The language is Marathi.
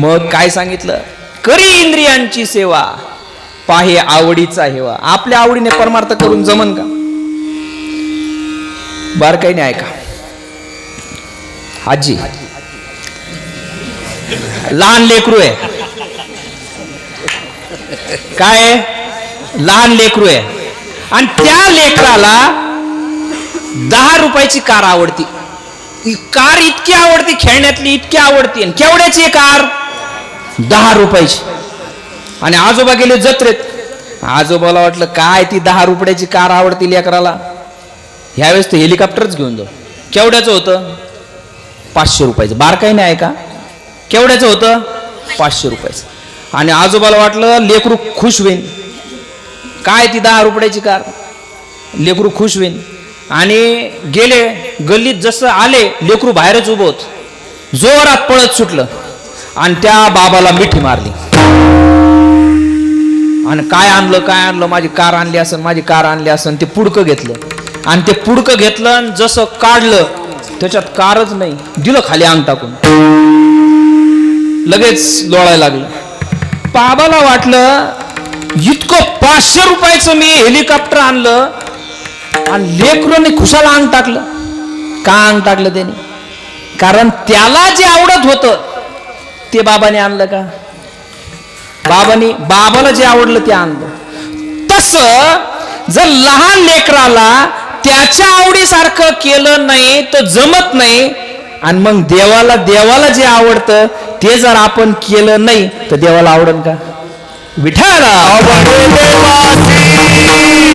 मग काय सांगितलं? करी इंद्रियांची सेवा, पाहे आवडीचा हेवा. आपल्या आवडीने परमार्थ करून जमन का? बारकाईने ऐका. आजी, लहान लेकरू आहे. काय? लहान लेकरू आहे. आणि त्या लेकराला 10 रुपयाची कार आवडती. कार इतकी आवडती, खेळण्यातली इतकी आवडती. आणि केवढ्याची कार? 10 रुपयाची. आणि आजोबा गेले जत्रेत. आजोबाला वाटलं काय ती 10 रुपयाची कार आवडती लेकराला, ह्यावेळेस तर हेलिकॉप्टरच घेऊन जाऊ. केवढ्याचं होतं? 500 रुपयाचं. बारकाईने आहे का? केवढ्याचं होतं? 500 रुपयाचं. आणि आजोबाला वाटलं लेकरू खुश होईन. काय ती 10 रुपयाची कार, लेकरू खुश होईन. आणि गेले गल्लीत. जसं आले लेकरू बाहेरच उभं होत. जोरात पळत सुटलं आणि त्या बाबाला मिठी मारली. आणि काय आणलं, माझी कार आणली असन, माझी कार आणली असन. ते पुडकं घेतलं आणि ते पुडकं घेतलं आणि जसं काढलं त्याच्यात कारच नाही. दिलं खाली अंग टाकून. लगेच लोळायला लागलं. बाबाला वाटलं इतकं 500 रुपयाचं मी हेलिकॉप्टर आणलं आणि लेकरूने खुशाला अंग टाकलं. का अंग टाकलं त्याने? कारण त्याला जे आवडत होतं ते बाबाने आणलं का? बाबाला जे आवडलं ते आणलं. तसं जर लहान लेकराला त्याच्या आवडीसारखं केलं नाही तर जमत नाही. आणि मग देवाला जे आवडतं ते जर आपण केलं नाही तर देवाला आवडेल का? विठ्ठला